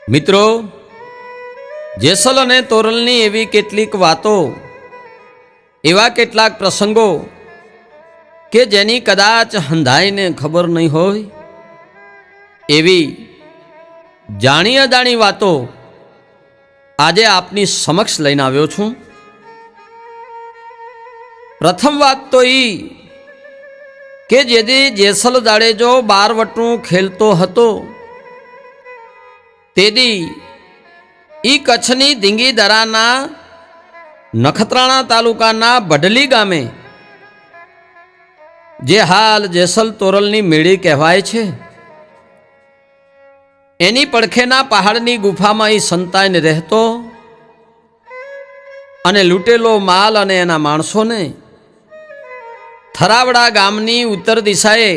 મિત્રો, જેસલ અને તોરલની એવી કેટલીક વાતો, એવા કેટલાક પ્રસંગો કે જેની કદાચ હંધાઈને ખબર નહીં હોય, એવી જાણી અજાણી વાતો આજે આપની સમક્ષ લઈને આવ્યો છું. પ્રથમ વાત તો એ કે જેદી જેસલ જાડેજો 12 વટનું ખેલતો હતો તેદી ઈ કચ્છની ધીંગીધરાના નખત્રાણા તાલુકાના બઢલી ગામે જે હાલ જેસલ તોરલની મેળી કહેવાય છે, એની પડખેના પહાડની ગુફામાં એ સંતાઈને રહેતો અને લૂંટેલો માલ અને એના માણસોને થરાવડા ગામની ઉત્તર દિશાએ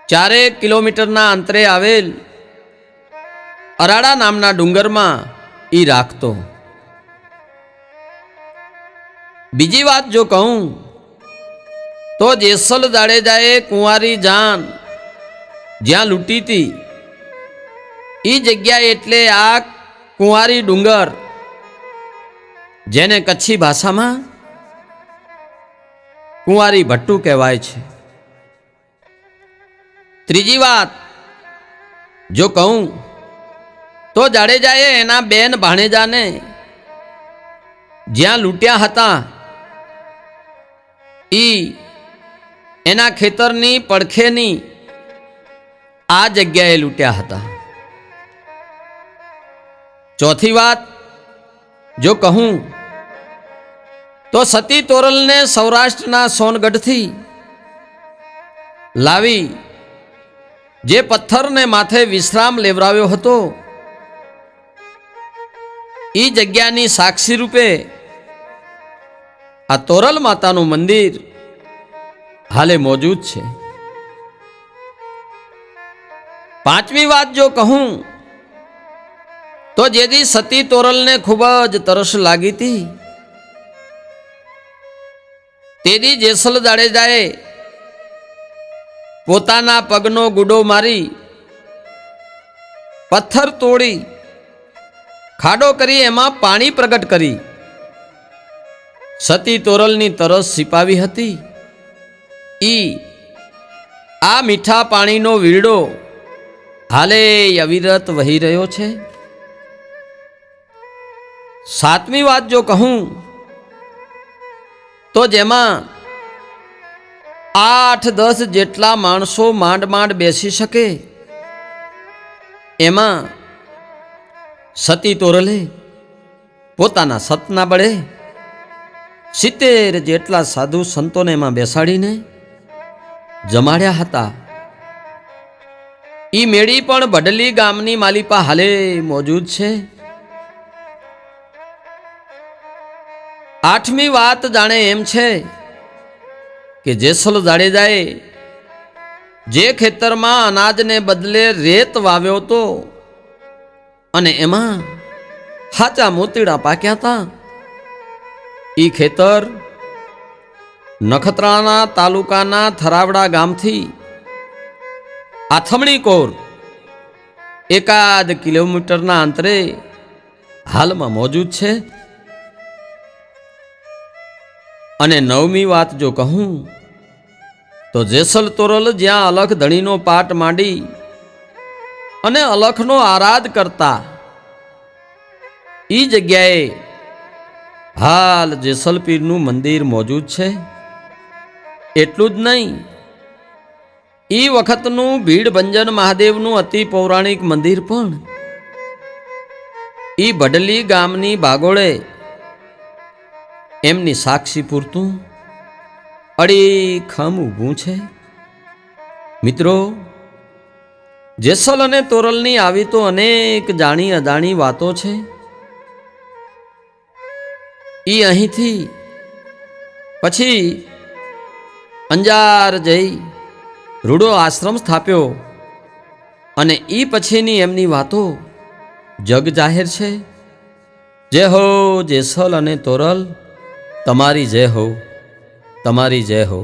4 કિલોમીટરના અંતરે આવેલ અરાડા નામના ડુંગરમાં ઈ રાખતો. બીજી વાત જો કહું તો જેસલ જાડેજાએ કુંવારી જાન જ્યાં લૂંટી હતી એ જગ્યા એટલે આ કુંવારી ડુંગર, જેને કચ્છી ભાષામાં કુંવારી ભટ્ટુ કહેવાય છે. ત્રીજી વાત જો કહું તો જાડેજાએ એના બેન ભાણેજાને જ્યાં લૂંટ્યા હતા ઈ એના ખેતરની પડખેની આ જગ્યાએ લૂંટ્યા હતા. ચોથી વાત જો કહું તો સતી તોરલને સૌરાષ્ટ્રના સોનગઢથી લાવી જે પથ્થરને માથે વિશ્રામ લેવરાવ્યો હતો એ જગ્યાની સાક્ષી રૂપે આ તોરલ માતાનું મંદિર હાલે મોજૂદ છે. પાંચમી વાત જો કહું તો જેથી સતી તોરલને ખૂબ જ તરસ લાગી હતી તેદી જેસલ જાડેજાએ પોતાના પગનો ગુડો મારી પથ્થર તોડી ખાડો કરી એમાં પાણી પ્રગટ કરી સતી તોરલની તરસ છીપાવી હતી. ઈ આ મીઠા પાણીનો વીરડો હાલે અવિરત વહી રહ્યો છે. સાતમી વાત જો કહું તો જેમાં 8-10 જેટલા માણસો માંડ માંડ બેસી શકે એમાં સતી તોરલે પોતાના સતના બળે 70 જેટલા સાધુ સંતોને એમાં બેસાડીને જમાડ્યા હતા. ઈ મેળી પણ બઢલી ગામની માલિપા હાલે મોજૂદ છે. આઠમી વાત જાણે એમ છે કે જેસલ જાડેજાએ જે ખેતરમાં અનાજને બદલે રેત વાવ્યો હતો અને એમાં હાચા મોતીડા પાક્યા હતા ઈ ખેતર નખત્રાણા તાલુકાના થરાવડા ગામથી આથમણી કોર 1 કિલોમીટરના અંતરે હાલમાં મોજૂદ છે. અને નવમી વાત જો કહું તો જેસલ તોરલ જ્યાં અલખ ધણીનો પાટ માંડી અને અલખનો આરાધ કરતા ઈ જગ્યાએ હાલ જેસલ પીરનું મંદિર મોજૂદ છે. એટલું જ નહીં, ઈ વખતનું ભીડભંજન મહાદેવનું અતિ પૌરાણિક મંદિર પણ ઈ બઢલી ગામની ભાગોળે એમની સાક્ષી પૂરતું અડીખમ ઊભું છે. મિત્રો, જેસલ અને તોરલની આવી તો અનેક જાણી અજાણી વાતો છે. ઈ અહીંથી પછી અંજાર જઈ રૂડો આશ્રમ સ્થાપ્યો અને ઈ પછીની એમની વાતો જગ જાહેર છે. જય હો જેસલ અને તોરલ, તમારી જય હો, તમારી જય હો.